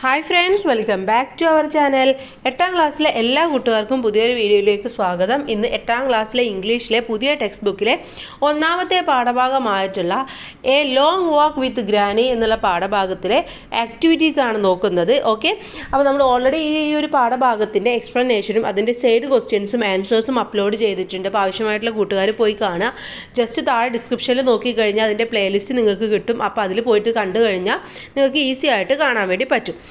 Hi friends, welcome back to our channel. 8ാം ക്ലാസ്സിലെ എല്ലാ കൂട്ടുകാർക്കും പുതിയൊരു വീഡിയോയിലേക്ക് സ്വാഗതം. ഇന്ന് 8ാം ക്ലാസ്സിലെ ഇംഗ്ലീഷിലെ പുതിയ ടെക്സ്റ്റ് ബുക്കിലെ 1ാമത്തെ പാഠഭാഗമായിട്ടുള്ള a long walk with granny എന്നുള്ള പാഠഭാഗത്തിലെ ആക്ടിവിറ്റീസ് ആണ് നോക്കുന്നത്. ഓക്കെ, അപ്പോൾ നമ്മൾ ഓൾറെഡി ഈ ഒരു പാഠഭാഗത്തിൻ്റെ എക്സ്പ്ലനേഷനും അതിൻ്റെ സൈഡ് ക്വസ്റ്റ്യൻസും ആൻസേഴ്സും അപ്ലോഡ് ചെയ്തിട്ടുണ്ട്. അപ്പോൾ ആവശ്യമായിട്ടുള്ള കൂട്ടുകാർ പോയി കാണുക. ജസ്റ്റ് താഴെ ഡിസ്ക്രിപ്ഷനിൽ നോക്കിക്കഴിഞ്ഞാൽ അതിൻ്റെ പ്ലേലിസ്റ്റ് നിങ്ങൾക്ക് കിട്ടും. അപ്പോൾ അതിൽ പോയിട്ട് കണ്ടു കഴിഞ്ഞാൽ നിങ്ങൾക്ക് ഈസി ആയിട്ട് കാണാൻ വേണ്ടി പറ്റും.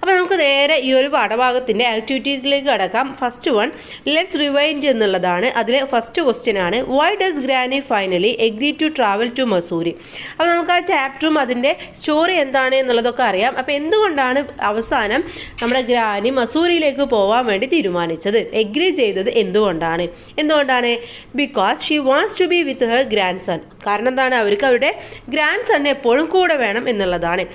അപ്പോൾ നമുക്ക് നേരെ ഈ ഒരു പാഠഭാഗത്തിൻ്റെ ആക്ടിവിറ്റീസിലേക്ക് കടക്കാം. ഫസ്റ്റ് വൺ, ലെറ്റ്സ് റിവൈൻഡ് എന്നുള്ളതാണ്. അതിലെ ഫസ്റ്റ് ക്വസ്റ്റ്യൻ ആണ്, why does granny finally agree to travel to Mussoorie. അപ്പോൾ നമുക്ക് ആ ചാപ്റ്ററും അതിൻ്റെ സ്റ്റോറി എന്താണ് എന്നുള്ളതൊക്കെ അറിയാം. അപ്പോൾ എന്തുകൊണ്ടാണ് അവസാനം നമ്മുടെ ഗ്രാനി മസൂറിയിലേക്ക് പോകാൻ വേണ്ടി തീരുമാനിച്ചത്, എഗ്രി ചെയ്തത് എന്തുകൊണ്ടാണ്? Because she wants to be with her grandson. കാരണം എന്താണ്, അവർക്ക് അവരുടെ ഗ്രാൻഡ് സണ്ണിനെ എപ്പോഴും കൂടെ വേണം എന്നുള്ളതാണ്.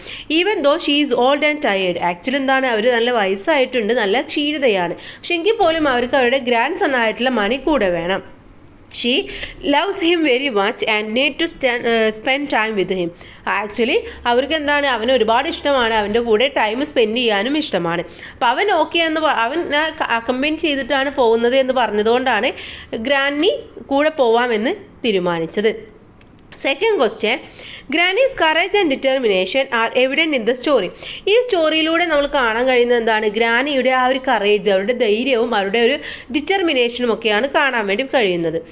Even though she is old and tired. Actually എന്താണ്, അവർ നല്ല വയസ്സായിട്ടുണ്ട്, നല്ല ക്ഷീണിതയാണ്. പക്ഷെ എങ്കിൽ പോലും അവർക്ക് അവരുടെ ഗ്രാൻഡ് സൺ ആയിട്ടുള്ള മണി കൂടെ വേണം. She loves him very much and need to spend time with him. Actually അവർക്ക് എന്താണ്, അവന് ഒരുപാട് ഇഷ്ടമാണ്, അവൻ്റെ കൂടെ ടൈം സ്പെൻഡ് ചെയ്യാനും ഇഷ്ടമാണ്. അപ്പോൾ അവൻ ഓക്കെ അവൻ അക്കമ്പൈൻ ചെയ്തിട്ടാണ് പോകുന്നത് എന്ന് പറഞ്ഞതുകൊണ്ടാണ് ഗ്രാനി കൂടെ പോവാമെന്ന് തീരുമാനിച്ചത്. Second question, granny's courage and determination are evident in the story. ഈ സ്റ്റോറിയിലൂടെ നമ്മൾ കാണാൻ കഴിയുന്നത് എന്താണ്, ഗ്രാനിയുടെ ആ ഒരു കറേജ്, അവരുടെ ധൈര്യവും അവരുടെ ഒരു ഡിറ്റർമിനേഷനും ഒക്കെയാണ് കാണാൻ വേണ്ടി കഴിയുന്നത്.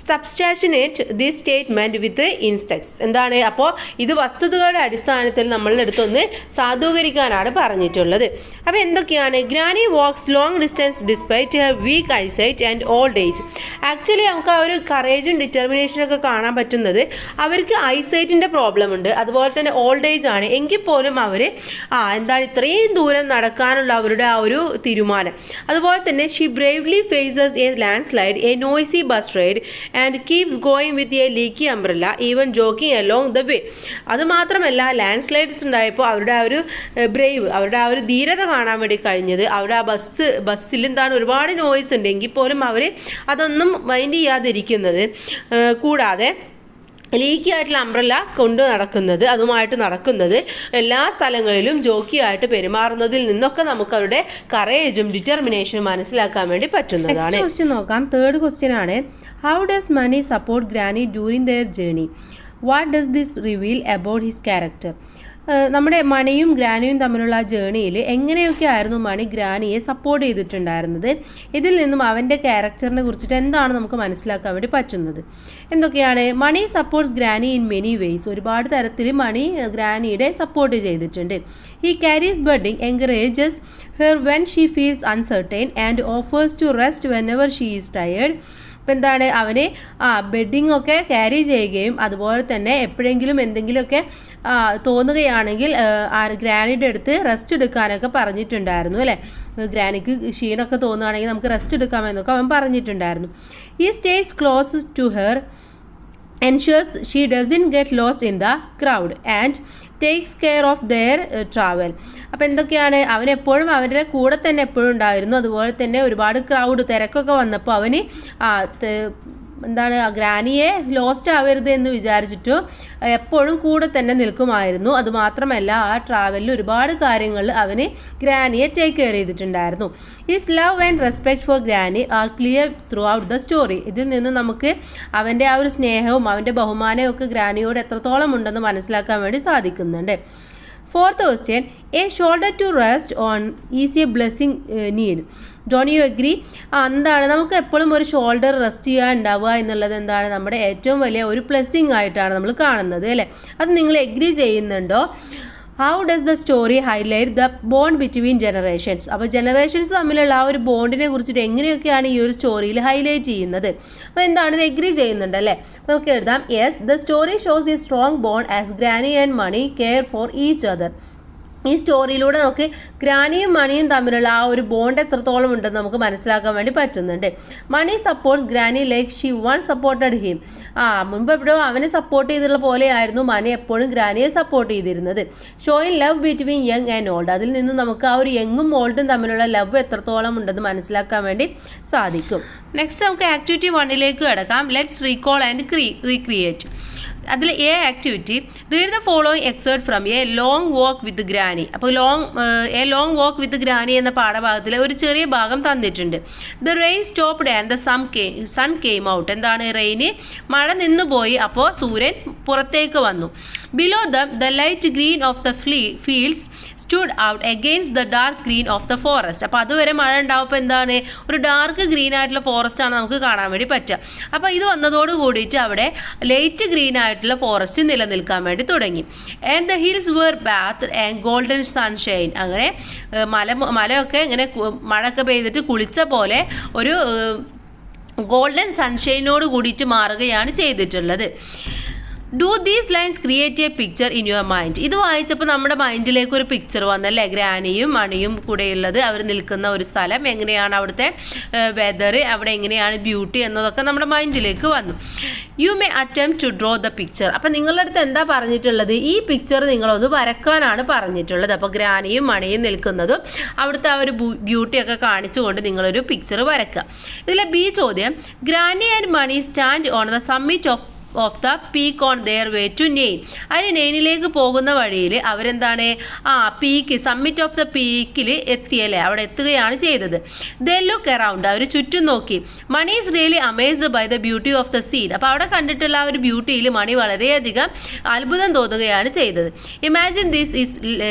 സബ്സ്റ്റാഷനേറ്റ് ദിസ് സ്റ്റേറ്റ്മെൻറ്റ് വിത്ത് ഇൻസ്റ്റെക്ട്സ്. എന്താണ്, അപ്പോൾ ഇത് വസ്തുതകളുടെ അടിസ്ഥാനത്തിൽ നമ്മളുടെ അടുത്തൊന്ന് സാധൂകരിക്കാനാണ് പറഞ്ഞിട്ടുള്ളത്. അപ്പോൾ എന്തൊക്കെയാണ്, granny walks long distance despite her weak eyesight and old age. Actually നമുക്ക് ആ ഒരു കറേജും ഡിറ്റർമിനേഷനൊക്കെ കാണാൻ പറ്റുന്നത് അവർക്ക് ഐസൈറ്റിൻ്റെ പ്രോബ്ലം ഉണ്ട്, അതുപോലെ തന്നെ ഓൾഡ് ഏജ് ആണ്. എങ്കിൽ പോലും അവർ ഇത്രയും ദൂരം നടക്കാനുള്ള അവരുടെ ആ ഒരു തീരുമാനം. അതുപോലെ തന്നെ she bravely faces a landslide, a noisy bus ride and keeps going with a leaky umbrella even joking along the way. അതുമാത്രമല്ല, ലാൻഡ് സ്ലൈഡ്സ് ഉണ്ടായപ്പോൾ അവരുടെ ആ ഒരു ബ്രേവ്, അവരുടെ ആ ഒരു ധീരത കാണാൻ വേണ്ടി കഴിഞ്ഞത്. അവരുടെ ആ ബസ്സിൽ ഒരുപാട് നോയ്സ് ഉണ്ട്, എങ്കിൽ പോലും അവർ അതൊന്നും മൈൻഡ് ചെയ്യാതിരിക്കുന്നത്. കൂടാതെ ലീക്കി ആയിട്ടുള്ള അംബ്രല്ല അതുമായിട്ട് നടക്കുന്നത്, എല്ലാ സ്ഥലങ്ങളിലും ജോക്കിയായിട്ട് പെരുമാറുന്നതിൽ നിന്നൊക്കെ നമുക്ക് അവരുടെ കറേജും ഡിറ്റർമിനേഷനും മനസ്സിലാക്കാൻ വേണ്ടി പറ്റുന്നതാണ്. ക്വസ്റ്റ്യൻ നോക്കാം. തേർഡ് ക്വസ്റ്റ്യൻ ആണ്, how does Mani support Granny during their journey? What does this reveal about his character? നമ്മുടെ മണിയും ഗ്രാനിയും തമ്മിലുള്ള ജേർണിയിൽ എങ്ങനെയൊക്കെ ആയിരുന്നു മണി ഗ്രാനിയെ സപ്പോർട്ട് ചെയ്തിട്ടുണ്ടായിരുന്നത്? ഇതിൽ നിന്നും അവൻ്റെ ക്യാരക്ടറിനെ കുറിച്ചിട്ട് എന്താണ് നമുക്ക് മനസ്സിലാക്കാൻ വേണ്ടി പറ്റുന്നത്? എന്തൊക്കെയാണ്? Mani supports granny in many ways. ഒരുപാട് തരത്തിൽ മണി ഗ്രാനിയുടെ സപ്പോർട്ട് ചെയ്തിട്ടുണ്ട്. He carries budding, encourages her when she feels uncertain and offers to rest whenever she is tired. ഇപ്പം എന്താണ്, അവന് ബെഡിങ് ഒക്കെ ക്യാരി ചെയ്യുകയും അതുപോലെ തന്നെ എപ്പോഴെങ്കിലും എന്തെങ്കിലുമൊക്കെ തോന്നുകയാണെങ്കിൽ ഗ്രാനിയുടെ അടുത്ത് റെസ്റ്റ് എടുക്കാനൊക്കെ പറഞ്ഞിട്ടുണ്ടായിരുന്നു അല്ലേ. ഗ്രാനിക്ക് ക്ഷീണമൊക്കെ തോന്നുകയാണെങ്കിൽ നമുക്ക് റെസ്റ്റ് എടുക്കാമെന്നൊക്കെ അവൻ പറഞ്ഞിട്ടുണ്ടായിരുന്നു. ഈ stays close to her ensures she doesn't get lost in the crowd and takes care of their travel. അപ്പോൾ എന്തൊക്കെയാണ്, അവൻ എപ്പോഴും അവരുടെ കൂടെ തന്നെ എപ്പോഴും ഉണ്ടായിരുന്നു. അതുപോലെ തന്നെ ഒരുപാട് തിരക്കൊക്കെ വന്നപ്പോൾ അവന് ഗ്രാനിയെ ലോസ്റ്റ് ആവരുത് എന്ന് വിചാരിച്ചിട്ട് എപ്പോഴും കൂടെ തന്നെ നിൽക്കുമായിരുന്നു. അതുമാത്രമല്ല, ആ ട്രാവലിൽ ഒരുപാട് കാര്യങ്ങൾ അവന് ഗ്രാനിയെ ടേക്ക് കെയർ ചെയ്തിട്ടുണ്ടായിരുന്നു. His love and respect for Granny are clear throughout the story. ഇതിൽ നിന്ന് നമുക്ക് അവൻ്റെ ആ ഒരു സ്നേഹവും അവൻ്റെ ബഹുമാനവും ഒക്കെ ഗ്രാനിയോട് എത്രത്തോളം ഉണ്ടെന്ന് മനസ്സിലാക്കാൻ വേണ്ടി സാധിക്കുന്നുണ്ട്. Fourth question, a shoulder to rest on is a blessing need. Don't you agree? എന്താണ്, നമുക്ക് എപ്പോഴും ഒരു ഷോൾഡർ റെസ്റ്റ് ചെയ്യാൻ ഉണ്ടാവുക എന്നുള്ളത് എന്താണ്, നമ്മുടെ ഏറ്റവും വലിയ ഒരു ബ്ലെസ്സിങ് ആയിട്ടാണ് നമ്മൾ കാണുന്നത് അല്ലേ. അത് നിങ്ങൾ എഗ്രി ചെയ്യുന്നുണ്ടോ? How does the story highlight the bond between generations. അപ്പോൾ ജനറേഷൻസ് തമ്മിലുള്ള ആ ഒരു ബോണ്ടിനെ കുറിച്ചിട്ട് എങ്ങനെയൊക്കെയാണ് ഈ ഒരു സ്റ്റോറിയിൽ ഹൈലൈറ്റ് ചെയ്യുന്നത്? അപ്പോൾ എന്താണ്, ഇത് എഗ്രി ചെയ്യുന്നുണ്ടല്ലേ. നമുക്ക് എഴുതാം, yes, the story shows a strong bond as Granny and Mani care for each other. ഈ സ്റ്റോറിയിലൂടെ നമുക്ക് ഗ്രാനിയും മണിയും തമ്മിലുള്ള ആ ഒരു ബോണ്ട് എത്രത്തോളം ഉണ്ടെന്ന് നമുക്ക് മനസ്സിലാക്കാൻ വേണ്ടി പറ്റുന്നുണ്ട്. Mani supports granny like she one supported him. മുൻപ് എപ്പോഴും അവനെ സപ്പോർട്ട് ചെയ്തിട്ടുള്ള പോലെയായിരുന്നു മണി എപ്പോഴും ഗ്രാനിയെ സപ്പോർട്ട് ചെയ്തിരുന്നത്. Showing love between young and old. അതിൽ നിന്ന് നമുക്ക് ആ ഒരു യങ്ങും ഓൾഡും തമ്മിലുള്ള ലവ് എത്രത്തോളം ഉണ്ടെന്ന് മനസ്സിലാക്കാൻ വേണ്ടി സാധിക്കും. നെക്സ്റ്റ് നമുക്ക് ആക്ടിവിറ്റി 1ലേക്ക് കിടക്കാം. Let's recall and recreate. അതിൽ a activity read the following excerpt from a long walk with granny. അപ്പോൾ a long walk with granny എന്ന പാഠഭാഗത്തിലെ ഒരു ചെറിയ ഭാഗം തന്നിട്ടുണ്ട്. The rain stopped and the sun came out. എന്താണ് റെയിന്? മഴ നിന്നുപോയി, അപ്പോൾ സൂര്യൻ പുറത്തേക്ക് വന്നു. Below them the light green of the fields stood out against the dark green of the forest. അപ്പോൾ അതുവരെ മഴ ഉണ്ടാവുമ്പോൾ എന്താണ്? ഒരു ഡാർക്ക് ഗ്രീൻ ആയിട്ടുള്ള ഫോറസ്റ്റ് ആണ് നമുക്ക് കാണാൻ വേണ്ടി പറ്റുക. അപ്പോൾ ഇത് വന്നതോട് കൂടിയിട്ട് അവിടെ ലൈറ്റ് ഗ്രീൻ ആയിട്ടുള്ള ഫോറസ്റ്റ് നിലനിൽക്കാൻ വേണ്ടി തുടങ്ങി. And the hills were bath and golden sunshine. അങ്ങനെ മലയൊക്കെ ഇങ്ങനെ മഴയൊക്കെ പെയ്തിട്ട് കുളിച്ച പോലെ ഒരു ഗോൾഡൻ സൺഷൈനോട് കൂടിയിട്ട് മാറുകയാണ് ചെയ്തിട്ടുള്ളത്. Do these lines create A picture in your mind. ഇത് വായിച്ചപ്പോൾ നമ്മുടെ മൈൻഡിലേക്ക് ഒരു പിക്ചർ വന്നല്ലേ, ഗ്രാനിയും മണിയും കൂടെയുള്ളത്, അവർ നിൽക്കുന്ന ഒരു സ്ഥലം, എങ്ങനെയാണ് അവിടുത്തെ വെതർ, അവിടെ എങ്ങനെയാണ് ബ്യൂട്ടി എന്നതൊക്കെ നമ്മുടെ മൈൻഡിലേക്ക് വന്നു. You may attempt to draw the picture. അപ്പം നിങ്ങളുടെ അടുത്ത് എന്താ പറഞ്ഞിട്ടുള്ളത്? ഈ പിക്ചർ നിങ്ങളൊന്ന് വരക്കാനാണ് പറഞ്ഞിട്ടുള്ളത്. അപ്പോൾ ഗ്രാനിയും മണിയും നിൽക്കുന്നതും അവിടുത്തെ ആ ഒരു ബ്യൂട്ടിയൊക്കെ കാണിച്ചുകൊണ്ട് നിങ്ങളൊരു പിക്ചർ വരക്കുക. ഇതിലെ ബി ചോദ്യം, granny and Mani stand on the summit of the peak on their way to Nain. അതിന് നെയിനിലേക്ക് പോകുന്ന വഴിയിൽ അവരെന്താണ് പീക്ക്, സമ്മിറ്റ് ഓഫ് ദ പീക്കിൽ എത്തിയല്ലേ, അവിടെ എത്തുകയാണ് ചെയ്തത്. They look around. അവർ ചുറ്റും നോക്കി. Mani is really amazed by the beauty of the scene. അപ്പോൾ അവിടെ കണ്ടിട്ടുള്ള ആ ഒരു ബ്യൂട്ടിയിൽ മണി വളരെയധികം അത്ഭുതം തോന്നുകയാണ് ചെയ്തത്. Imagine this is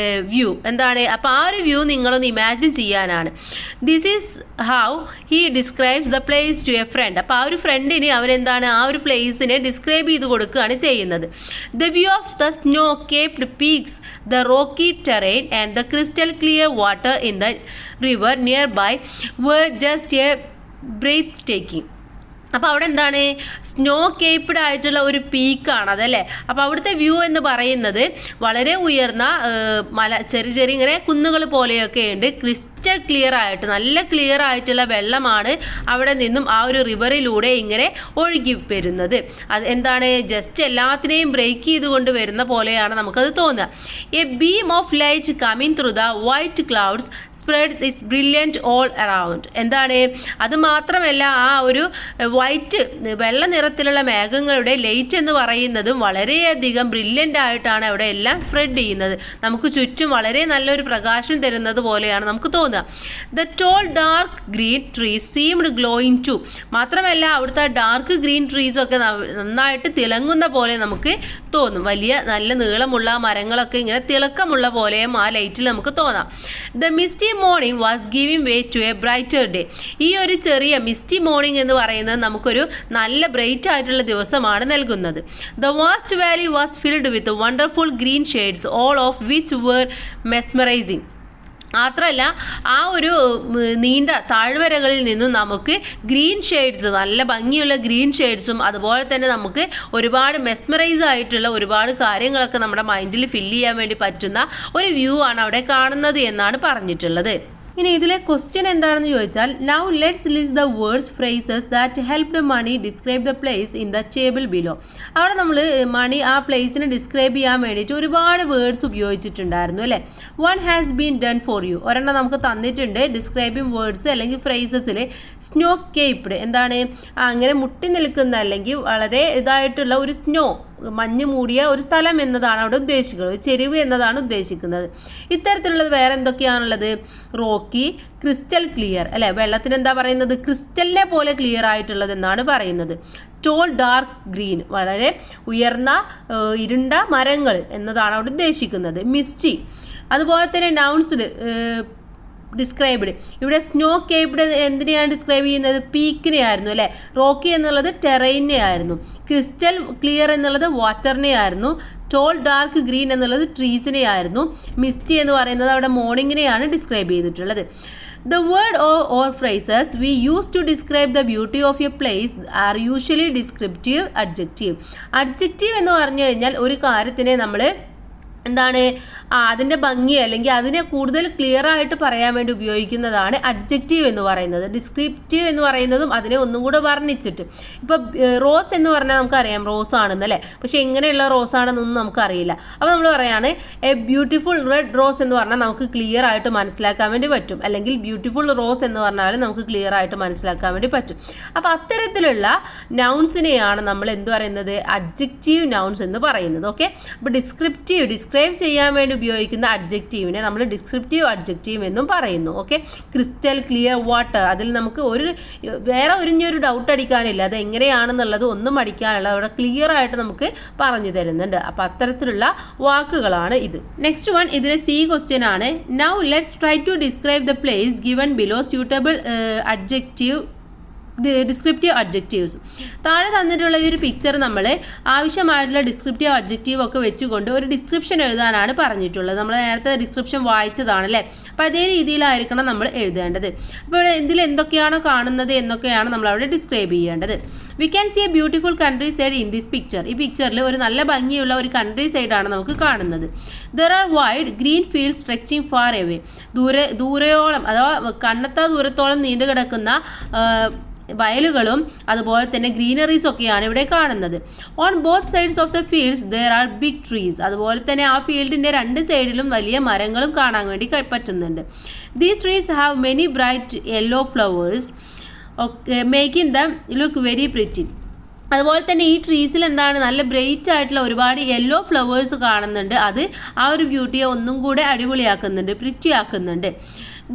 view. എന്താണ്? അപ്പോൾ ആ ഒരു വ്യൂ നിങ്ങളൊന്ന് ഇമാജിൻ ചെയ്യാനാണ്. This is how he describes the place to a friend. അപ്പോൾ ആ ഒരു ഫ്രണ്ടിന് അവരെന്താണ് ആ ഒരു പ്ലേസിനെ ഡിസ്ക്രൈബ് ചെയ്ത് കൊടുക്കുകയാണ് ചെയ്യുന്നത്. The view of the snow capped peaks, the rocky terrain and the crystal clear water in the river nearby were just a breathtaking. അപ്പോൾ അവിടെ എന്താണ്? സ്നോ കേപ്ഡ് ആയിട്ടുള്ള ഒരു പീക്കാണ് അതല്ലേ. അപ്പോൾ അവിടുത്തെ വ്യൂ എന്ന് പറയുന്നത് വളരെ ഉയർന്ന ചെറിയ ഇങ്ങനെ കുന്നുകൾ പോലെയൊക്കെ ഉണ്ട്. ക്രിസ്റ്റൽ ക്ലിയർ ആയിട്ട്, നല്ല ക്ലിയർ ആയിട്ടുള്ള വെള്ളമാണ് അവിടെ നിന്നും ആ ഒരു റിവറിലൂടെ ഇങ്ങനെ ഒഴുകി വരുന്നത്. അത് എന്താണ്? ജസ്റ്റ് എല്ലാത്തിനെയും ബ്രേക്ക് ചെയ്തുകൊണ്ട് വരുന്ന പോലെയാണ് നമുക്കത് തോന്നുക. A beam of light coming through the white clouds spreads it's brilliant all around. എന്താണ്? അത് മാത്രമല്ല, ആ ഒരു വൈറ്റ് വെള്ള നിറത്തിലുള്ള മേഘങ്ങളുടെ ലൈറ്റ് എന്ന് പറയുന്നതും വളരെയധികം ബ്രില്യൻ്റ് ആയിട്ടാണ് അവിടെ എല്ലാം സ്പ്രെഡ് ചെയ്യുന്നത്. നമുക്ക് ചുറ്റും വളരെ നല്ലൊരു പ്രകാശം തരുന്നത് പോലെയാണ് നമുക്ക് തോന്നുക. The tall dark green trees seemed glowing too. മാത്രമല്ല അവിടുത്തെ ഡാർക്ക് ഗ്രീൻ ട്രീസൊക്കെ നന്നായിട്ട് തിളങ്ങുന്ന പോലെ നമുക്ക് തോന്നും. വലിയ നല്ല നീളമുള്ള മരങ്ങളൊക്കെ ഇങ്ങനെ തിളക്കമുള്ള പോലെയും ആ ലൈറ്റിൽ നമുക്ക് തോന്നാം. The misty morning was giving way to a brighter day. ഈ ഒരു ചെറിയ മിസ്റ്റി മോർണിംഗ് എന്ന് പറയുന്നത് നമുക്കൊരു നല്ല ബ്രൈറ്റ് ആയിട്ടുള്ള ദിവസമാണ് നൽകുന്നത്. The vast valley was filled with wonderful green shades all of which were mesmerising. മാത്രമല്ല ആ ഒരു നീണ്ട താഴ്വരകളിൽ നിന്നും നമുക്ക് ഗ്രീൻ ഷെയ്ഡ്സ്, നല്ല ഭംഗിയുള്ള ഗ്രീൻ ഷെയ്ഡ്സും അതുപോലെ തന്നെ നമുക്ക് ഒരുപാട് മെസ്മറൈസ് ആയിട്ടുള്ള ഒരുപാട് കാര്യങ്ങളൊക്കെ നമ്മുടെ മൈൻഡിൽ ഫില്ല് ചെയ്യാൻ വേണ്ടി പറ്റുന്ന ഒരു വ്യൂ ആണ് അവിടെ കാണുന്നത് എന്നാണ് പറഞ്ഞിട്ടുള്ളത്. ഇനി ഇതിലെ ക്വസ്റ്റ്യൻ എന്താണെന്ന് ചോദിച്ചാൽ, now let's list the words phrases that helped Mani describe the place in the table below. അവിടെ നമ്മൾ മണി ആ പ്ലേസിനെ ഡിസ്ക്രൈബ് ചെയ്യാൻ വേണ്ടിയിട്ട് ഒരുപാട് വേർഡ്സ് ഉപയോഗിച്ചിട്ടുണ്ടായിരുന്നു അല്ലേ. One has been done for you. ഒരെണ്ണം നമുക്ക് തന്നിട്ടുണ്ട്. ഡിസ്ക്രൈബിങ് വേർഡ്സ് അല്ലെങ്കിൽ ഫ്രേസസിൽ സ്നോ കേപ്ഡ്. എന്താണ്? അങ്ങനെ മുട്ടി നിൽക്കുന്ന അല്ലെങ്കിൽ വളരെ ഇതായിട്ടുള്ള ഒരു സ്നോ, മഞ്ഞ് മൂടിയ ഒരു സ്ഥലം എന്നതാണ് അവിടെ ഉദ്ദേശിക്കുന്നത്. ചെരിവ് എന്നതാണ് ഉദ്ദേശിക്കുന്നത്. ഇത്തരത്തിലുള്ളത് വേറെ എന്തൊക്കെയാണുള്ളത്? റോക്കി, ക്രിസ്റ്റൽ ക്ലിയർ അല്ലേ. വെള്ളത്തിന് എന്താ പറയുന്നത്? ക്രിസ്റ്റലിനെ പോലെ ക്ലിയർ ആയിട്ടുള്ളത് എന്നാണ് പറയുന്നത്. ടോൾ ഡാർക്ക് ഗ്രീൻ, വളരെ ഉയർന്ന ഇരുണ്ട മരങ്ങൾ എന്നതാണ് അവിടെ ഉദ്ദേശിക്കുന്നത്. മിസ്റ്റി, അതുപോലെ തന്നെ നൗൺസ്ഡ് ഡിസ്ക്രൈബ്ഡ്. ഇവിടെ സ്നോ കേപ്ഡ് എന്തിനെയാണ് ഡിസ്ക്രൈബ് ചെയ്യുന്നത്? പീക്കിനെ ആയിരുന്നു അല്ലേ. റോക്കി എന്നുള്ളത് ടെറൈനെ ആയിരുന്നു. ക്രിസ്റ്റൽ ക്ലിയർ എന്നുള്ളത് വാട്ടറിനെ ആയിരുന്നു. ടോൾ ഡാർക്ക് ഗ്രീൻ എന്നുള്ളത് ട്രീസിനെ ആയിരുന്നു. മിസ്റ്റി എന്ന് പറയുന്നത് അവിടെ മോർണിംഗിനെയാണ് ഡിസ്ക്രൈബ് ചെയ്തിട്ടുള്ളത്. The word or phrases we use to describe the beauty of a place are usually descriptive adjective. Adjective എന്ന് പറഞ്ഞു കഴിഞ്ഞാൽ ഒരു കാര്യത്തിനെ നമ്മൾ എന്താണ് അതിൻ്റെ ഭംഗി അല്ലെങ്കിൽ അതിനെ കൂടുതൽ ക്ലിയർ ആയിട്ട് പറയാൻ വേണ്ടി ഉപയോഗിക്കുന്നതാണ് അഡ്ജക്റ്റീവ് എന്ന് പറയുന്നത്. ഡിസ്ക്രിപ്റ്റീവ് എന്ന് പറയുന്നതും അതിനെ ഒന്നും കൂടെ വർണ്ണിച്ചിട്ട്. ഇപ്പോൾ റോസ് എന്ന് പറഞ്ഞാൽ നമുക്കറിയാം റോസ് ആണെന്നല്ലേ, പക്ഷേ എങ്ങനെയുള്ള റോസ് ആണെന്നൊന്നും നമുക്കറിയില്ല. അപ്പോൾ നമ്മൾ പറയാണ് എ ബ്യൂട്ടിഫുൾ റെഡ് റോസ് എന്ന് പറഞ്ഞാൽ നമുക്ക് ക്ലിയർ ആയിട്ട് മനസ്സിലാക്കാൻ വേണ്ടി പറ്റും, അല്ലെങ്കിൽ ബ്യൂട്ടിഫുൾ റോസ് എന്ന് പറഞ്ഞാൽ നമുക്ക് ക്ലിയർ ആയിട്ട് മനസ്സിലാക്കാൻ വേണ്ടി പറ്റും. അപ്പോൾ അത്തരത്തിലുള്ള നൗൺസിനെയാണ് നമ്മൾ എന്ത് പറയുന്നത്, അഡ്ജക്റ്റീവ് നൗൺസ് എന്ന് പറയുന്നത്. ഓക്കെ, അപ്പോൾ ഡിസ്ക്രൈബ് ചെയ്യാൻ വേണ്ടി ഉപയോഗിക്കുന്ന അഡ്ജക്റ്റീവിനെ നമ്മൾ ഡിസ്ക്രിപ്റ്റീവ് അഡ്ജക്റ്റീവ് എന്നും പറയുന്നു. ഓക്കെ, ക്രിസ്റ്റൽ ക്ലിയർ വാട്ടർ, അതിൽ നമുക്ക് വേറെ ഒരു ഡൗട്ട് അടിക്കാനില്ല, അത് എങ്ങനെയാണെന്നുള്ളത് ഒന്നും അടിക്കാനുള്ള അവിടെ ക്ലിയർ ആയിട്ട് നമുക്ക് പറഞ്ഞു തരുന്നുണ്ട്. അപ്പോൾ അത്തരത്തിലുള്ള വാക്കുകളാണ് ഇത്. നെക്സ്റ്റ് വൺ, ഇതിലെ സി ക്വസ്റ്റ്യൻ ആണ്. Now let's try to describe the place given below suitable descriptive adjectives. താഴെ തന്നിട്ടുള്ള ഈ ഒരു പിക്ചർ നമ്മൾ ആവശ്യമായിട്ടുള്ള ഡിസ്ക്രിപ്റ്റീവ് അഡ്ജക്റ്റീവ് ഒക്കെ വെച്ചുകൊണ്ട് ഒരു ഡിസ്ക്രിപ്ഷൻ എഴുതാനാണ് പറഞ്ഞിട്ടുള്ളത്. നമ്മൾ നേരത്തെ ഡിസ്ക്രിപ്ഷൻ വായിച്ചതാണ് അല്ലേ, അപ്പോൾ അതേ രീതിയിലായിരിക്കണം നമ്മൾ എഴുതേണ്ടത്. അപ്പോൾ ഇതിൽ എന്തൊക്കെയാണോ കാണുന്നത് എന്നൊക്കെയാണ് നമ്മൾ അവിടെ ഡിസ്ക്രൈബ് ചെയ്യേണ്ടത്. We can see A beautiful country side in this picture. ഈ പിക്ചറിൽ ഒരു നല്ല ഭംഗിയുള്ള ഒരു കൺട്രി സൈഡാണ് നമുക്ക് കാണുന്നത്. There are wide green field stretching far away. ദൂരെയോളം അഥവാ കണ്ണെത്താ ദൂരത്തോളം നീണ്ടു കിടക്കുന്ന വയലുകളും അതുപോലെ തന്നെ ഗ്രീനറീസ് ഒക്കെയാണ് ഇവിടെ കാണുന്നത്. On both sides of the fields there are big trees. അതുപോലെ തന്നെ ആ ഫീൽഡിൻ്റെ രണ്ട് സൈഡിലും വലിയ മരങ്ങളും കാണാൻ വേണ്ടി പറ്റുന്നുണ്ട്. These trees have many bright yellow flowers making them look very pretty. അതുപോലെ തന്നെ ഈ ട്രീസിൽ എന്താണ്, നല്ല ബ്രൈറ്റ് ആയിട്ടുള്ള ഒരുപാട് യെല്ലോ ഫ്ലവേഴ്സ് കാണുന്നുണ്ട്. അത് ആ ഒരു ബ്യൂട്ടിയെ ഒന്നും കൂടെ അടിപൊളിയാക്കുന്നുണ്ട്, പ്രിറ്റി ആക്കുന്നുണ്ട്.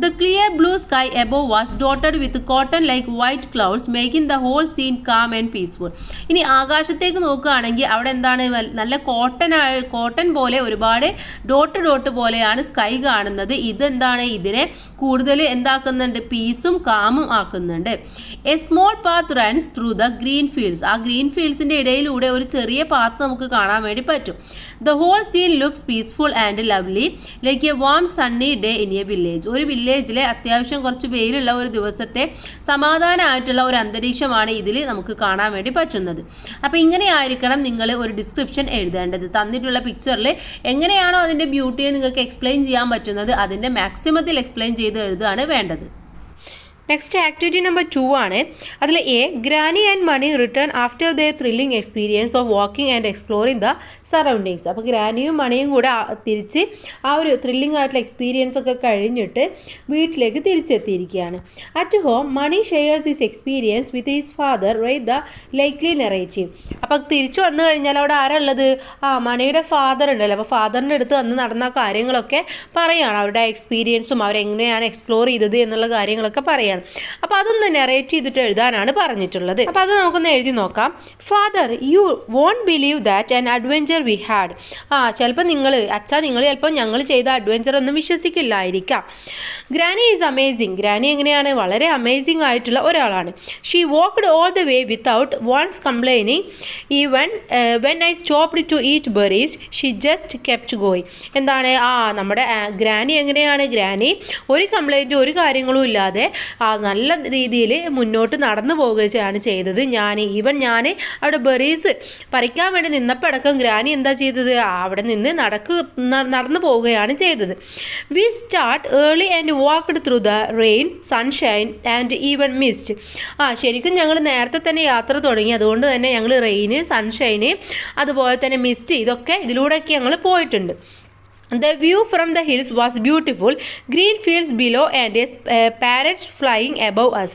The clear blue sky above was dotted with cotton-like white clouds, making the whole scene calm and peaceful. ഇനി ആകാശത്തേക്ക് നോക്കുകയാണെങ്കിൽ അവിടെ എന്താണ്, നല്ല കോട്ടൺ പോലെ ഒരുപാട് ഡോട്ട് പോലെയാണ് സ്കൈ കാണുന്നത്. ഇതെന്താണ്, ഇതിനെ കൂടുതൽ എന്താക്കുന്നുണ്ട്, പീസും കാമും ആക്കുന്നുണ്ട്. A small path runs through the green fields. ആ ഗ്രീൻ ഫീൽഡ്സിൻ്റെ ഇടയിലൂടെ ഒരു ചെറിയ പാത്ത് നമുക്ക് കാണാൻ വേണ്ടി പറ്റും. The whole scene looks peaceful and lovely, like a warm sunny day in a village. ഒരു വില്ലേജിലെ അത്യാവശ്യം കുറച്ച് വെയിലുള്ള ഒരു ദിവസത്തെ സമാധാനമായിട്ടുള്ള ഒരു അന്തരീക്ഷമാണ് ഇതിൽ നമുക്ക് കാണാൻ വേണ്ടി പറ്റുന്നത്. അപ്പോൾ ഇങ്ങനെയായിരിക്കണം നിങ്ങൾ ഒരു ഡിസ്ക്രിപ്ഷൻ എഴുതേണ്ടത്. തന്നിട്ടുള്ള പിക്ചറിൽ എങ്ങനെയാണോ അതിൻ്റെ ബ്യൂട്ടിയെ നിങ്ങൾക്ക് എക്സ്പ്ലെയിൻ ചെയ്യാൻ പറ്റുന്നത് അതിൻ്റെ മാക്സിമത്തിൽ എക്സ്പ്ലെയിൻ ചെയ്ത് എഴുതുകയാണ് വേണ്ടത്. നെക്സ്റ്റ് ആക്ടിവിറ്റി നമ്പർ 2 ആണ്. അതിൽ A, granny and Mani return after the thrilling experience of walking and exploring the surroundings. അപ്പോൾ ഗ്രാനിയും മണിയും കൂടെ തിരിച്ച് ആ ഒരു ത്രില്ലിംഗ് ആയിട്ടുള്ള എക്സ്പീരിയൻസ് ഒക്കെ കഴിഞ്ഞിട്ട് വീട്ടിലേക്ക് തിരിച്ചെത്തിയിരിക്കുകയാണ്. At home Mani shares his experience with his father right the likely narrative. അപ്പോൾ തിരിച്ചു വന്നു കഴിഞ്ഞാൽ അവിടെ ആരുള്ളത്, മണിയുടെ ഫാദർ ഉണ്ടല്ലോ. അപ്പോൾ ഫാദറിൻ്റെ അടുത്ത് വന്ന് നടന്ന കാര്യങ്ങളൊക്കെ പറയുകയാണ്, അവരുടെ എക്സ്പീരിയൻസും അവരെങ്ങനെയാണ് എക്സ്പ്ലോർ ചെയ്തത് എന്നുള്ള കാര്യങ്ങളൊക്കെ പറയുകയാണ്. അപ്പോൾ അതൊന്ന് നെറേറ്റ് ചെയ്തിട്ട് എഴുതാനാണ് പറഞ്ഞിട്ടുള്ളത്. അപ്പോൾ അത് നമുക്കൊന്ന് എഴുതി നോക്കാം. Father, you won't believe that an adventure we had. ചിലപ്പോൾ നിങ്ങൾ ചിലപ്പോൾ ഞങ്ങൾ ചെയ്ത അഡ്വഞ്ചർ ഒന്നും വിശ്വസിക്കില്ലായിരിക്കാം. Granny is amazing. ഗ്രാനി എങ്ങനെയാണ്, വളരെ അമേസിങ് ആയിട്ടുള്ള ഒരാളാണ്. She walked all the way without once complaining. Even when I stopped to eat berries she just kept going. എന്താണ്, നമ്മുടെ ഗ്രാനി എങ്ങനെയാണ്, ഗ്രാനി ഒരു കംപ്ലൈൻറ്റും ഒരു കാര്യങ്ങളും ഇല്ലാതെ നല്ല രീതിയിൽ മുന്നോട്ട് നടന്നു പോവുകയാണ് ചെയ്തത്. ഞാൻ അവിടെ ബെറീസ് പറിക്കാൻ വേണ്ടി നിന്നപ്പോൾ അടക്കം ഗ്രാനി എന്താ ചെയ്തത്, അവിടെ നിന്ന് നടന്നു പോവുകയാണ് ചെയ്തത്. We start early and walked through the rain, sunshine and even mist. ശരിക്കും ഞങ്ങൾ നേരത്തെ തന്നെ യാത്ര തുടങ്ങി. അതുകൊണ്ട് തന്നെ ഞങ്ങൾ റെയിന്, സൺഷൈന്, അതുപോലെ തന്നെ മിസ്റ്റ്, ഇതൊക്കെ ഇതിലൂടെയൊക്കെ ഞങ്ങൾ പോയിട്ടുണ്ട്. The view from the hills was beautiful. Green fields below and parrots flying above us.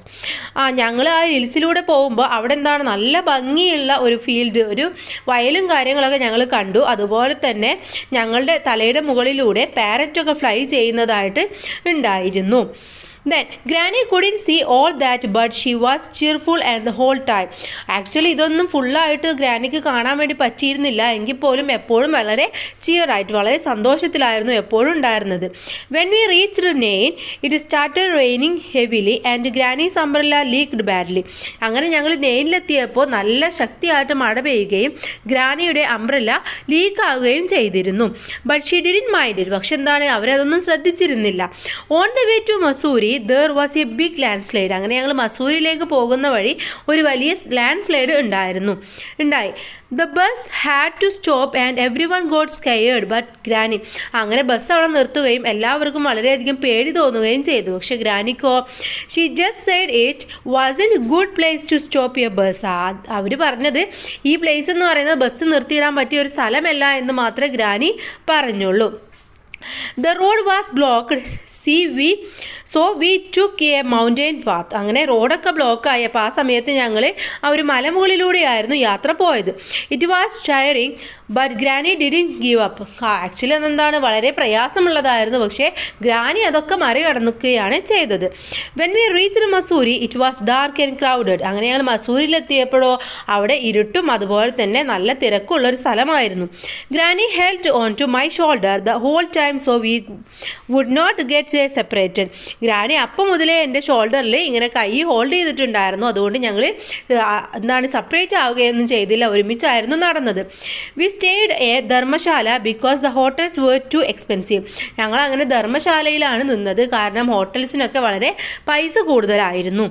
ഞങ്ങൾ ആ ഹിൽസിലൂടെ പോകുമ്പോൾ അവിടെ എന്താണ്, നല്ല ഭംഗിയുള്ള ഒരു ഫീൽഡ്, ഒരു വയലും കാര്യങ്ങളൊക്കെ ഞങ്ങൾ കണ്ടു. അതുപോലെ തന്നെ ഞങ്ങളുടെ തലയുടെ മുകളിലൂടെ പാരറ്റൊക്കെ ഫ്ലൈ ചെയ്യുന്നതായിട്ട് ഉണ്ടായിരുന്നു. Then Granny couldn't see all that, but she was cheerful and the whole time. Actually ഇതൊന്നും ഫുള്ളായിട്ട് ഗ്രാനിക്ക് കാണാൻ വേണ്ടി പറ്റിയിരുന്നില്ല. എങ്കിൽ പോലും എപ്പോഴും വളരെ ചിയറായിട്ട്, വളരെ സന്തോഷത്തിലായിരുന്നു എപ്പോഴും ഉണ്ടായിരുന്നത്. When we reached Nain, it started raining heavily and Granny's umbrella leaked badly. അങ്ങനെ ഞങ്ങൾ നെയിനിലെത്തിയപ്പോൾ നല്ല ശക്തിയായിട്ട് മഴ പെയ്യുകയും ഗ്രാനിയുടെ അംബ്രല്ല ലീക്കാവുകയും ചെയ്തിരുന്നു. But she didn't mind it. പക്ഷെ എന്താണ്, അവരതൊന്നും ശ്രദ്ധിച്ചിരുന്നില്ല. On the way to Mussoorie, there was a big landslide. അങ്ങനെ ഞങ്ങൾ മസൂരിയിലേക്ക് പോകുന്ന വഴി ഒരു വലിയ ലാൻഡ് സ്ലൈഡ് ഉണ്ടായി. The bus had to stop and everyone got scared but Granny, അങ്ങനെ ബസ് അവിടെ നിർത്തുകയും എല്ലാവർക്കും വളരെയധികം പേടി തോന്നുകയും ചെയ്തു. പക്ഷെ ഗ്രാനിക്കോ, she just said it wasn't a good place to stop a bus. അവർ പറഞ്ഞത് ഈ പ്ലേസ് എന്ന് പറയുന്നത് ബസ് നിർത്തിയിടാൻ പറ്റിയ ഒരു സ്ഥലമല്ല എന്ന് മാത്രമേ ഗ്രാനി പറഞ്ഞുള്ളൂ. The road was blocked. So we took a mountain path. അങ്ങനെ റോഡൊക്കെ ബ്ലോക്കായി. അപ്പോൾ ആ സമയത്ത് ഞങ്ങൾ ആ ഒരു മലമുകളിലൂടെയായിരുന്നു യാത്ര പോയത്. It was tiring but granny didn't give up. Actually അതെന്താണ്, വളരെ പ്രയാസമുള്ളതായിരുന്നു. പക്ഷേ ഗ്രാനി അതൊക്കെ മറികടക്കുകയാണ് ചെയ്തത്. When we reached Mussoorie it was dark and crowded. അങ്ങനെ ഞങ്ങൾ മസൂരിയിലെത്തിയപ്പോഴോ അവിടെ ഇരുട്ടും അതുപോലെ തന്നെ നല്ല തിരക്കുള്ളൊരു സ്ഥലമായിരുന്നു. Granny held on to my shoulder the whole time so we would not get separated. Granny അപ്പം മുതലേ എൻ്റെ ഷോൾഡറിൽ ഇങ്ങനെ കൈ ഹോൾഡ് ചെയ്തിട്ടുണ്ടായിരുന്നു. അതുകൊണ്ട് ഞങ്ങൾ സെപ്പറേറ്റ് ആവുകയൊന്നും ചെയ്തില്ല, ഒരുമിച്ചായിരുന്നു നടന്നത്. We stayed a dharamshala because the hotels were too expensive. ഞങ്ങൾ അങ്ങനെ ധർമ്മശാലയിലാണ് നിന്നത്, കാരണം ഹോട്ടൽസിനൊക്കെ വളരെ പൈസ കൂടുതലായിരുന്നു.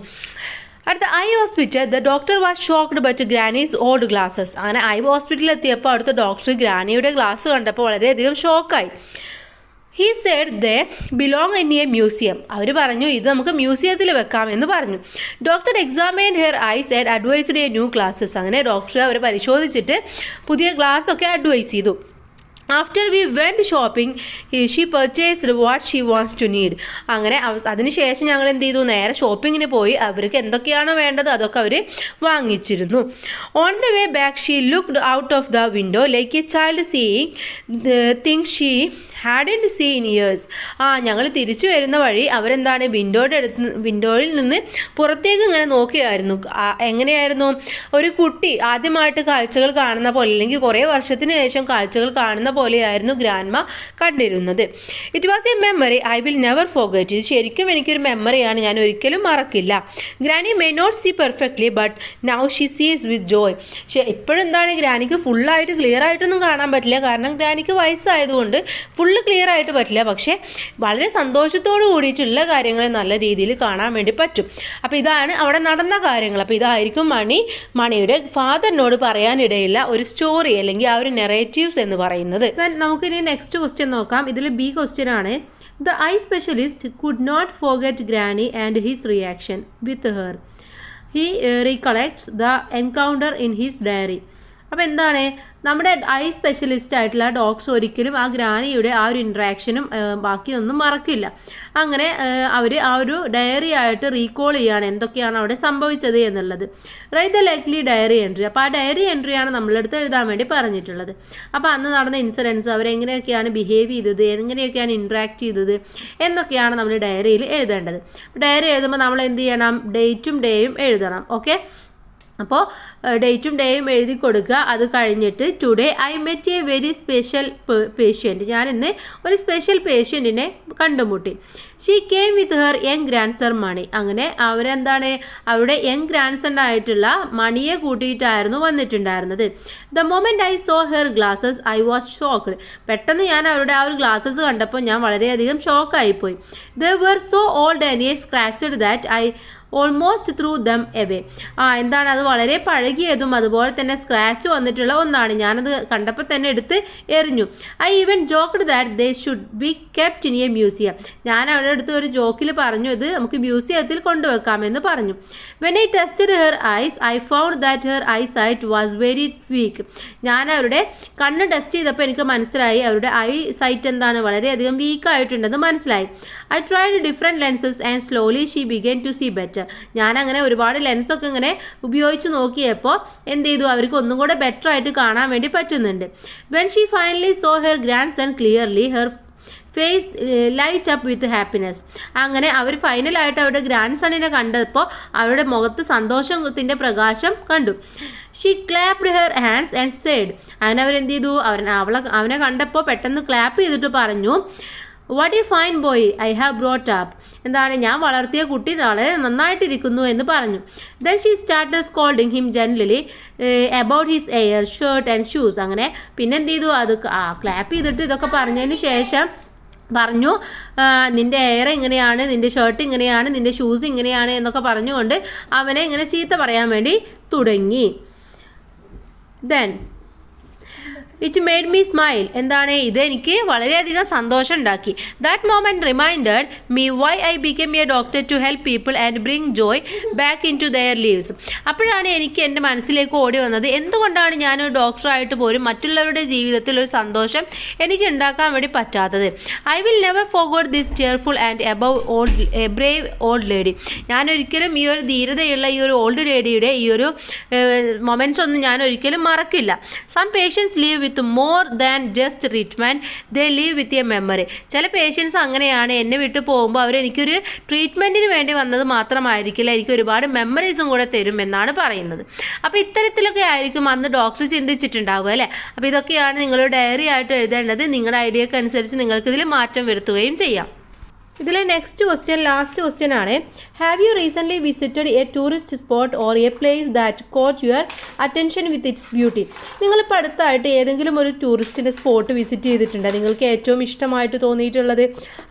At the eye hospital, the doctor was shocked by Granny's old glasses. അങ്ങനെ ഐ ഹോസ്പിറ്റലിൽ എത്തിയപ്പോൾ അവിടുത്തെ ഡോക്ടർ ഗ്രാനിയുടെ ഗ്ലാസ് കണ്ടപ്പോൾ വളരെയധികം ഷോക്കായി. He said they belong in a museum. അവർ പറഞ്ഞു ഇത് നമുക്ക് മ്യൂസിയത്തിൽ വെക്കാമെന്ന് പറഞ്ഞു. Doctor examined her eyes and advised a new glasses. അങ്ങനെ ഡോക്ടർ അവരെ പരിശോധിച്ചിട്ട് പുതിയ ഗ്ലാസ് ഒക്കെ അഡ്വൈസ് ചെയ്തു. After we went shopping she purchased what she wants to need. അങ്ങനെ അതിനുശേഷം ഞങ്ങൾ എന്ത് ചെയ്തു, നേരെ ഷോപ്പിങ്ങിന് പോയി. അവർക്ക് എന്തൊക്കെയാണോ വേണ്ടത് അതൊക്കെ അവർ വാങ്ങിച്ചിരുന്നു. On the way back she looked out of the window like a child seeing things she hadn't seen years. ഞങ്ങൾ തിരിച്ചു വരുന്ന വഴി അവരെന്താണ് വിൻഡോയിൽ നിന്ന് പുറത്തേക്ക് ഇങ്ങനെ നോക്കിയായിരുന്നു. എങ്ങനെയായിരുന്നു, ഒരു കുട്ടി ആദ്യമായിട്ട് കാഴ്ചകൾ കാണുന്ന പോലെ, അല്ലെങ്കിൽ കുറേ വർഷത്തിന് ശേഷം കാഴ്ചകൾ കാണുന്ന പോലെയായിരുന്നു ഗ്രാൻഡ്മ കണ്ടിരുന്നത്. It was a memory I will never forget. ഇത് ശരിക്കും എനിക്കൊരു മെമ്മറിയാണ്, ഞാൻ ഒരിക്കലും മറക്കില്ല. Granny may not see perfectly but now she sees with Joy. പക്ഷേ ഇപ്പോഴെന്താണ്, ഗ്രാനിക്ക് ഫുള്ളായിട്ട് ക്ലിയർ ആയിട്ടൊന്നും കാണാൻ പറ്റില്ല, കാരണം ഗ്രാനിക്ക് വയസ്സായതുകൊണ്ട് ഫുള്ള് ക്ലിയർ ആയിട്ട് പറ്റില്ല. പക്ഷേ വളരെ സന്തോഷത്തോടു കൂടിയിട്ടുള്ള കാര്യങ്ങൾ നല്ല രീതിയിൽ കാണാൻ വേണ്ടി പറ്റും. അപ്പോൾ ഇതാണ് അവിടെ നടന്ന കാര്യങ്ങൾ. അപ്പോൾ ഇതായിരിക്കും മണിയുടെ ഫാദറിനോട് പറയാനിടയില്ല ഒരു സ്റ്റോറി, അല്ലെങ്കിൽ ആ ഒരു നെറേറ്റീവ്സ് എന്ന് പറയുന്നത്. നമുക്കിനി നെക്സ്റ്റ് ക്വസ്റ്റ്യൻ നോക്കാം. ഇതിൽ ബി ക്വസ്റ്റ്യൻ ആണ്. The eye specialist could not forget granny and his reaction with her. He recollects the encounter in his diary. അപ്പോൾ എന്താണ്, നമ്മുടെ ഐ സ്പെഷ്യലിസ്റ്റ് ആയിട്ടുള്ള ഡോക്ടർ ഒരിക്കലും ആ ഗ്രാനിയുടെ ആ ഒരു ഇൻട്രാക്ഷനും ബാക്കിയൊന്നും മറക്കില്ല. അങ്ങനെ അവർ ആ ഒരു ഡയറി ആയിട്ട് റീകോൾ ചെയ്യുകയാണ് എന്തൊക്കെയാണ് അവിടെ സംഭവിച്ചത് എന്നുള്ളത്. Write the likely diary entry. അപ്പോൾ ആ ഡയറി എൻട്രിയാണ് നമ്മളെടുത്ത് എഴുതാൻ വേണ്ടി പറഞ്ഞിട്ടുള്ളത്. അപ്പോൾ അന്ന് നടന്ന ഇൻസിഡൻസ്, അവരെങ്ങനെയൊക്കെയാണ് ബിഹേവ് ചെയ്തത്, എങ്ങനെയൊക്കെയാണ് ഇൻട്രാക്ട് ചെയ്തത് എന്നൊക്കെയാണ് നമ്മൾ ഡയറിയിൽ എഴുതേണ്ടത്. ഡയറി എഴുതുമ്പോൾ നമ്മൾ എന്ത് ചെയ്യണം, ഡേറ്റും ഡേയും എഴുതണം. ഓക്കെ, അപ്പോൾ ഡേറ്റും ഡേയും എഴുതി കൊടുക്കുക. അത് കഴിഞ്ഞിട്ട് today I met a very special patient. ഞാനിന്ന് ഒരു സ്പെഷ്യൽ പേഷ്യൻറ്റിനെ കണ്ടുമുട്ടി. She came with her young grandson Mani. അങ്ങനെ അവരെന്താണ്, അവരുടെ യങ് ഗ്രാൻഡ് സൺ ആയിട്ടുള്ള മണിയെ കൂട്ടിയിട്ടായിരുന്നു വന്നിട്ടുണ്ടായിരുന്നത്. The moment I saw her glasses I was shocked. പെട്ടെന്ന് ഞാൻ അവരുടെ ആ ഒരു ഗ്ലാസസ് കണ്ടപ്പോൾ ഞാൻ വളരെയധികം ഷോക്കായിപ്പോയി. The were so old and a scratched that I almost threw them away. എന്താണ്, അത് വളരെ പഴകിയതും അതുപോലെ തന്നെ സ്ക്രാച്ച് വന്നിട്ടുള്ള ഒന്നാണ്. ഞാനത് കണ്ടപ്പോൾ തന്നെ എടുത്ത് എറിഞ്ഞു. I even joked that they should be kept in a museum. ഞാൻ അവരുടെ അടുത്ത് ഒരു ജോക്കിൽ പറഞ്ഞു ഇത് നമുക്ക് മ്യൂസിയത്തിൽ കൊണ്ടുവെക്കാമെന്ന് പറഞ്ഞു. When I tested her eyes I found that her eyesight was very weak. ഞാൻ അവരുടെ കണ്ണ് ടെസ്റ്റ് ചെയ്തപ്പോൾ എനിക്ക് മനസ്സിലായി അവരുടെ ഐ സൈറ്റ് എന്താണ്, വളരെയധികം വീക്കായിട്ടുണ്ടെന്ന് മനസ്സിലായി. I tried different lenses and slowly she began to see better. ഞാനങ്ങനെ ഒരുപാട് ലെൻസൊക്കെ ഇങ്ങനെ ഉപയോഗിച്ച് നോക്കിയപ്പോൾ എന്ത് ചെയ്തു, അവർക്ക് ഒന്നും കൂടെ ബെറ്റർ ആയിട്ട് കാണാൻ വേണ്ടി പറ്റുന്നുണ്ട്. When she finally saw her grandson clearly her face light up with happiness. അങ്ങനെ അവർ ഫൈനലായിട്ട് അവരുടെ ഗ്രാൻഡ് സണ്ണിനെ കണ്ടപ്പോൾ അവരുടെ മുഖത്ത് സന്തോഷത്തിൻ്റെ പ്രകാശം കണ്ടു. She clapped her hands and said. അങ്ങനെ അവരെന്ത് ചെയ്തു, അവനെ കണ്ടപ്പോൾ പെട്ടെന്ന് ക്ലാപ്പ് ചെയ്തിട്ട് പറഞ്ഞു, what a fine boy I have brought up. എന്താണ്, ഞാൻ വളർത്തിയ കുട്ടി വളരെ നന്നായിട്ടിരിക്കുന്നു എന്ന് പറഞ്ഞു. Then she started scolding him gently about his air shirt and shoes. അങ്ങനെ പിന്നെ എന്ത് ചെയ്തു, അത് ക്ലാപ്പ് ചെയ്തിട്ട് ഇതൊക്കെ പറഞ്ഞതിന് ശേഷം പറഞ്ഞു നിൻ്റെ ഹെയർ ഇങ്ങനെയാണ്, നിൻ്റെ ഷർട്ട് ഇങ്ങനെയാണ്, നിൻ്റെ ഷൂസ് ഇങ്ങനെയാണ് എന്നൊക്കെ പറഞ്ഞുകൊണ്ട് അവനെ ഇങ്ങനെ ചീത്ത പറയാൻ വേണ്ടി തുടങ്ങി. Then it made me smile. എന്താണ് ഇത്? എനിക്ക് വളരെയധികം സന്തോഷം ഉണ്ടാക്കി. That moment reminded me why I become a doctor to help people and bring joy back into their lives. അപ്പോഴാണ് എനിക്ക് എൻ്റെ മനസ്സിലേക്ക് ഓടി വന്നത് എന്തുകൊണ്ടാണ് ഞാനൊരു ഡോക്ടറായിട്ട് പോലും മറ്റുള്ളവരുടെ ജീവിതത്തിൽ ഒരു സന്തോഷം എനിക്ക് ഉണ്ടാക്കാൻ വേണ്ടി പറ്റാത്തത്. I will never forgot this cheerful and Brave old lady. ഞാനൊരിക്കലും ഈ ഒരു ധീരതയുള്ള ഈ ഒരു ഓൾഡ് ലേഡിയുടെ ഈ ഒരു മൊമെൻറ്റ്സ് ഒന്നും ഞാൻ ഒരിക്കലും മറക്കില്ല. Some patients leave with more than just treatment, they leave with a memory. ചില പേഷ്യൻസ് അങ്ങനെയാണ്, എന്നെ വിട്ട് പോകുമ്പോൾ അവരെനിക്കൊരു ട്രീറ്റ്മെൻറ്റിന് വേണ്ടി വന്നത് മാത്രമായിരിക്കില്ല, എനിക്ക് ഒരുപാട് മെമ്മറീസും കൂടെ തരും എന്നാണ് പറയുന്നത്. അപ്പോൾ ഇത്തരത്തിലൊക്കെ ആയിരിക്കും അന്ന് ഡോക്ടർ ചിന്തിച്ചിട്ടുണ്ടാവുക അല്ലേ. അപ്പോൾ ഇതൊക്കെയാണ് നിങ്ങളുടെ ഡയറി ആയിട്ട് എഴുതേണ്ടത്. നിങ്ങളുടെ ഐഡിയക്ക് അനുസരിച്ച് നിങ്ങൾക്കിതിൽ മാറ്റം വരുത്തുകയും ചെയ്യാം. ഇതിലെ നെക്സ്റ്റ് ക്വസ്റ്റ്യൻ ലാസ്റ്റ് ക്വസ്റ്റ്യൻ ആണ്. Have you recently visited a tourist spot or a place that caught your attention with its beauty? നിങ്ങളിപ്പോൾ അടുത്തായിട്ട് ഏതെങ്കിലും ഒരു ടൂറിസ്റ്റിൻ്റെ സ്പോട്ട് വിസിറ്റ് ചെയ്തിട്ടുണ്ടോ? നിങ്ങൾക്ക് ഏറ്റവും ഇഷ്ടമായിട്ട് തോന്നിയിട്ടുള്ളത്?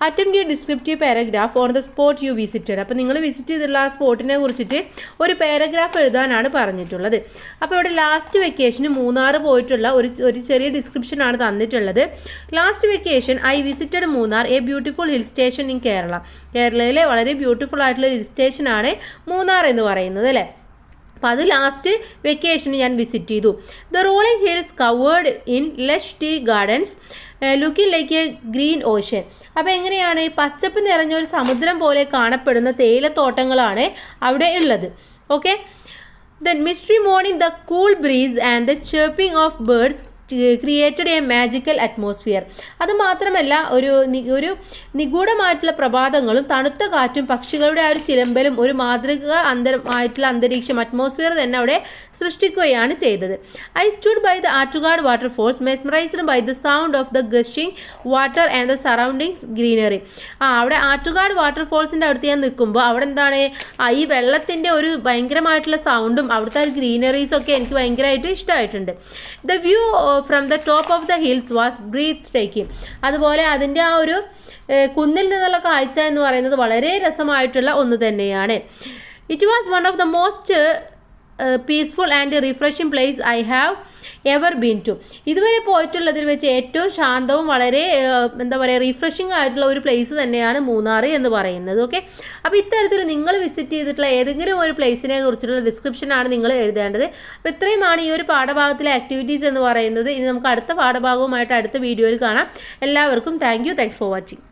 Attempt you descriptive paragraph on the spot you visited. അപ്പോൾ നിങ്ങൾ വിസിറ്റ് ചെയ്തിട്ടുള്ള ആ സ്പോട്ടിനെ കുറിച്ചിട്ട് ഒരു പാരഗ്രാഫ് എഴുതാനാണ് പറഞ്ഞിട്ടുള്ളത്. അപ്പോൾ ഇവിടെ ലാസ്റ്റ് വെക്കേഷന് മൂന്നാർ പോയിട്ടുള്ള ഒരു ചെറിയ ഡിസ്ക്രിപ്ഷനാണ് തന്നിട്ടുള്ളത്. Last vacation I visited Munnar, a beautiful hill station in Kerala. കേരളയിലെ വളരെ ബ്യൂട്ടിഫുൾ ആയിട്ടുള്ള ഹിൽ സ്റ്റേഷനാണ് മൂന്നാർ എന്ന് പറയുന്നത് അല്ലേ. അപ്പോൾ അത് ലാസ്റ്റ് വെക്കേഷന് ഞാൻ വിസിറ്റ് ചെയ്തു. The rolling hills covered in lush tea gardens looking like a green ocean. അപ്പോൾ എങ്ങനെയാണ് പച്ചപ്പ് നിറഞ്ഞ ഒരു സമുദ്രം പോലെ കാണപ്പെടുന്ന തേയിലത്തോട്ടങ്ങളാണ് അവിടെ ഉള്ളത്. Okay. Then mystery morning, the cool breeze and the ചെർപ്പിംഗ് of birds created A magical atmosphere. അതുമാത്രമല്ല ഒരു നിഗൂഢമായിട്ടുള്ള പ്രഭാതങ്ങളും തണുത്ത കാറ്റും പക്ഷികളുടെ ആ ഒരു ചിലമ്പലും ഒരു മാതൃകാ അന്തരീക്ഷം അറ്റ്മോസ്ഫിയർ തന്നെ അവിടെ സൃഷ്ടിക്കുകയാണ് ചെയ്തത്. I stood by the Attukad waterfalls mesmerised by the sound of the gushing water and the surroundings greenery. അവിടെ ആറ്റുകാട് വാട്ടർഫോൾസിൻ്റെ അടുത്ത് ഞാൻ നിൽക്കുമ്പോൾ അവിടെ എന്താണ് ഈ വെള്ളത്തിൻ്റെ ഒരു ഭയങ്കരമായിട്ടുള്ള സൗണ്ടും അവിടുത്തെ ഒരു ഗ്രീനറീസൊക്കെ എനിക്ക് ഭയങ്കരമായിട്ട് ഇഷ്ടമായിട്ടുണ്ട്. The view from the top of the hills was breathtaking. അതുപോലെ അതിൻ്റെ ആ ഒരു കുന്നിൽ നിന്നുള്ള കാഴ്ച എന്ന് പറയുന്നത് വളരെ രസമായിട്ടുള്ള ഒന്ന് തന്നെയാണ്. It was one of the most peaceful and refreshing place I have ever been to. ഇതുവരെ പോയിട്ടുള്ളതിൽ വെച്ച് ഏറ്റവും ശാന്തവും വളരെ റിഫ്രഷിംഗ് ആയിട്ടുള്ള ഒരു പ്ലേസ് തന്നെയാണ് മൂന്നാർ എന്ന് പറയുന്നത്. ഓക്കെ. അപ്പോൾ ഇത്തരത്തിൽ നിങ്ങൾ വിസിറ്റ് ചെയ്തിട്ടുള്ള ഏതെങ്കിലും ഒരു പ്ലേസിനെ കുറിച്ചുള്ള ഡിസ്ക്രിപ്ഷനാണ് നിങ്ങൾ എഴുതേണ്ടത്. അപ്പോൾ ഇത്രയുമാണ് ഈ ഒരു പാഠഭാഗത്തിലെ ആക്ടിവിറ്റീസ് എന്ന് പറയുന്നത്. ഇനി നമുക്ക് അടുത്ത പാഠഭാഗവുമായിട്ട് അടുത്ത വീഡിയോയിൽ കാണാം. എല്ലാവർക്കും താങ്ക്സ് ഫോർ വാച്ചിങ്.